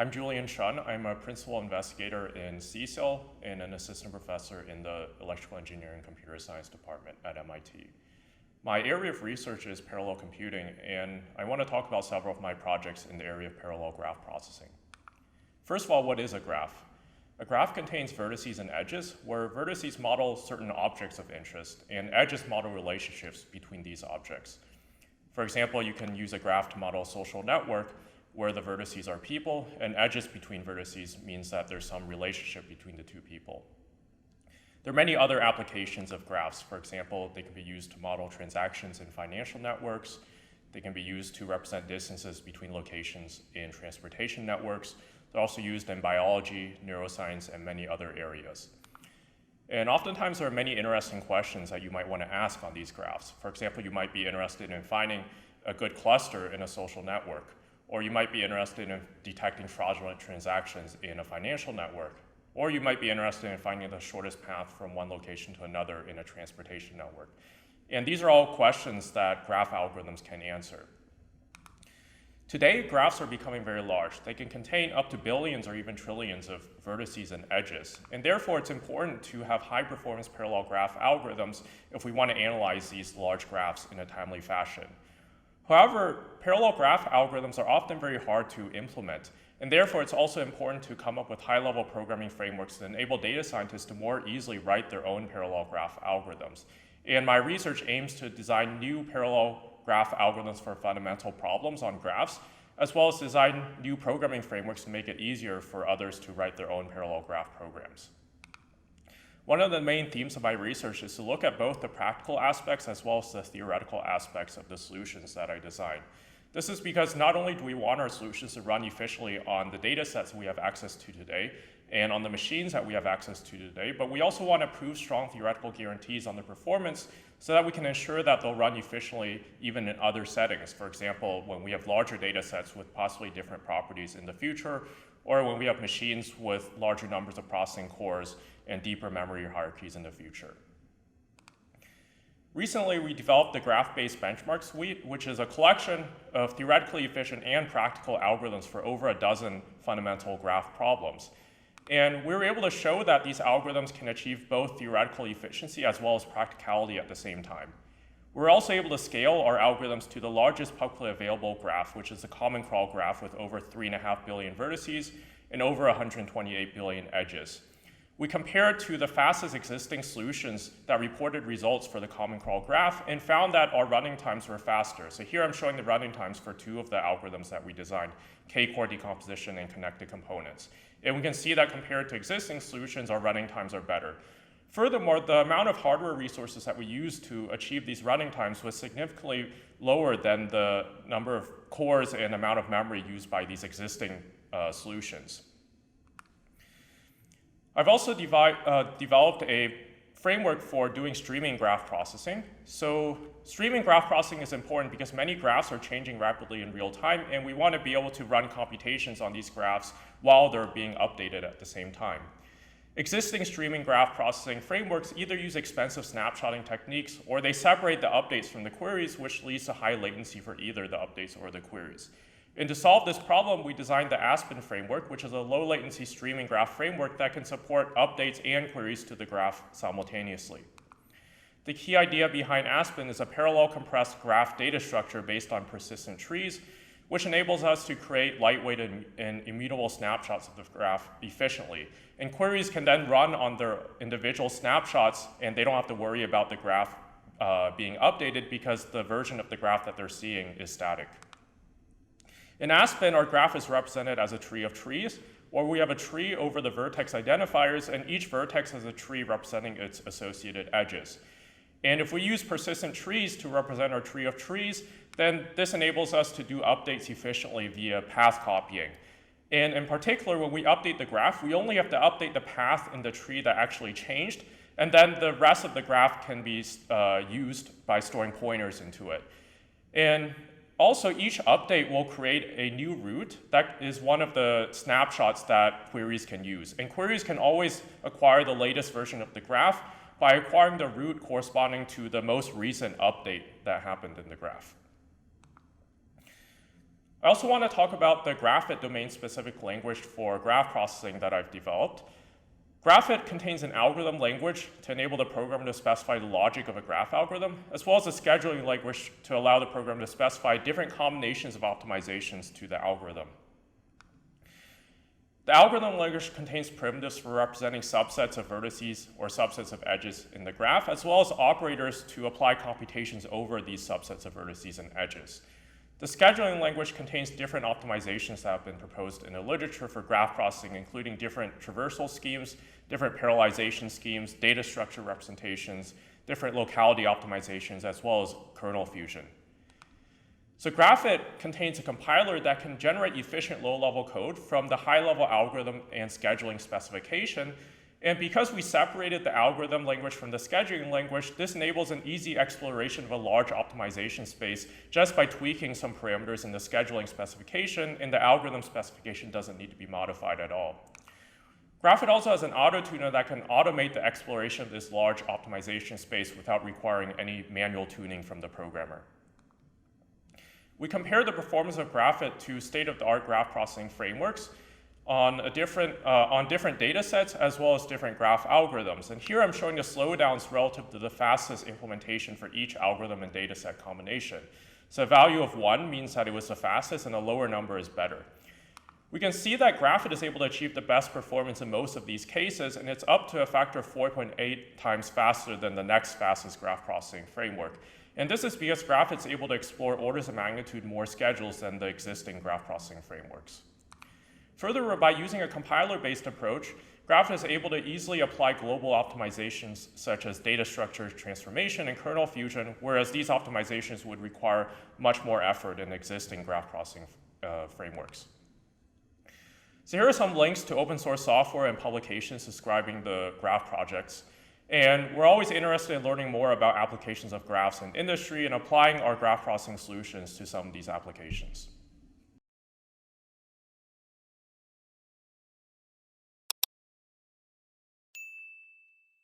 I'm Julian Chun. I'm a principal investigator in CSIL and an assistant professor in the Electrical Engineering and Computer Science department at MIT. My area of research is parallel computing, and I want to talk about several of my projects in the area of parallel graph processing. First of all, what is a graph? A graph contains vertices and edges, where vertices model certain objects of interest, and edges model relationships between these objects. For example, you can use a graph to model a social network, where the vertices are people, and edges between vertices means that there's some relationship between the two people. There are many other applications of graphs. For example, they can be used to model transactions in financial networks. They can be used to represent distances between locations in transportation networks. They're also used in biology, neuroscience, and many other areas. And oftentimes there are many interesting questions that you might want to ask on these graphs. For example, you might be interested in finding a good cluster in a social network, or you might be interested in detecting fraudulent transactions in a financial network, or you might be interested in finding the shortest path from one location to another in a transportation network. And these are all questions that graph algorithms can answer. Today, graphs are becoming very large. They can contain up to billions or even trillions of vertices and edges, and therefore it's important to have high-performance parallel graph algorithms if we want to analyze these large graphs in a timely fashion. However, parallel graph algorithms are often very hard to implement, and therefore it's also important to come up with high-level programming frameworks that enable data scientists to more easily write their own parallel graph algorithms. And my research aims to design new parallel graph algorithms for fundamental problems on graphs, as well as design new programming frameworks to make it easier for others to write their own parallel graph programs. One of the main themes of my research is to look at both the practical aspects as well as the theoretical aspects of the solutions that I design. This is because not only do we want our solutions to run efficiently on the data sets we have access to today and on the machines that we have access to today, but we also want to prove strong theoretical guarantees on the performance so that we can ensure that they'll run efficiently even in other settings. For example, when we have larger data sets with possibly different properties in the future, or when we have machines with larger numbers of processing cores and deeper memory hierarchies in the future. Recently, we developed the Graph-Based Benchmark Suite, which is a collection of theoretically efficient and practical algorithms for over a dozen fundamental graph problems. And we were able to show that these algorithms can achieve both theoretical efficiency as well as practicality at the same time. We're also able to scale our algorithms to the largest publicly available graph, which is the Common Crawl graph with over 3.5 billion vertices and over 128 billion edges. We compared to the fastest existing solutions that reported results for the Common Crawl graph and found that our running times were faster. So here I'm showing the running times for two of the algorithms that we designed, K-core decomposition and connected components. And we can see that compared to existing solutions, our running times are better. Furthermore, the amount of hardware resources that we used to achieve these running times was significantly lower than the number of cores and amount of memory used by these existing solutions. I've also developed a framework for doing streaming graph processing. So streaming graph processing is important because many graphs are changing rapidly in real time, and we want to be able to run computations on these graphs while they're being updated at the same time. Existing streaming graph processing frameworks either use expensive snapshotting techniques or they separate the updates from the queries, which leads to high latency for either the updates or the queries. And to solve this problem, we designed the Aspen framework, which is a low latency streaming graph framework that can support updates and queries to the graph simultaneously. The key idea behind Aspen is a parallel compressed graph data structure based on persistent trees, which enables us to create lightweight and immutable snapshots of the graph efficiently. And queries can then run on their individual snapshots, and they don't have to worry about the graph being updated because the version of the graph that they're seeing is static. In Aspen, our graph is represented as a tree of trees, where we have a tree over the vertex identifiers, and each vertex has a tree representing its associated edges. And if we use persistent trees to represent our tree of trees, then this enables us to do updates efficiently via path copying. And in particular, when we update the graph, we only have to update the path in the tree that actually changed, and then the rest of the graph can be used by storing pointers into it. And also, each update will create a new root that is one of the snapshots that queries can use. And queries can always acquire the latest version of the graph by acquiring the root corresponding to the most recent update that happened in the graph. I also want to talk about the Graphit domain-specific language for graph processing that I've developed. Graphit contains an algorithm language to enable the program to specify the logic of a graph algorithm, as well as a scheduling language to allow the program to specify different combinations of optimizations to the algorithm. The algorithm language contains primitives for representing subsets of vertices or subsets of edges in the graph, as well as operators to apply computations over these subsets of vertices and edges. The scheduling language contains different optimizations that have been proposed in the literature for graph processing, including different traversal schemes, different parallelization schemes, data structure representations, different locality optimizations, as well as kernel fusion. So Graphit contains a compiler that can generate efficient low-level code from the high-level algorithm and scheduling specification. And because we separated the algorithm language from the scheduling language, this enables an easy exploration of a large optimization space just by tweaking some parameters in the scheduling specification, and the algorithm specification doesn't need to be modified at all. Graphit also has an auto-tuner that can automate the exploration of this large optimization space without requiring any manual tuning from the programmer. We compare the performance of Graphit to state-of-the-art graph processing frameworks on different data sets as well as different graph algorithms. And here I'm showing the slowdowns relative to the fastest implementation for each algorithm and data set combination. So a value of 1 means that it was the fastest and a lower number is better. We can see that Graphit is able to achieve the best performance in most of these cases, and it's up to a factor of 4.8 times faster than the next fastest graph processing framework. And this is because Graphit is able to explore orders of magnitude more schedules than the existing graph processing frameworks. Further, by using a compiler-based approach, Graphit is able to easily apply global optimizations such as data structure transformation and kernel fusion, whereas these optimizations would require much more effort in existing graph processing frameworks. So here are some links to open source software and publications describing the graph projects. And we're always interested in learning more about applications of graphs in industry and applying our graph processing solutions to some of these applications.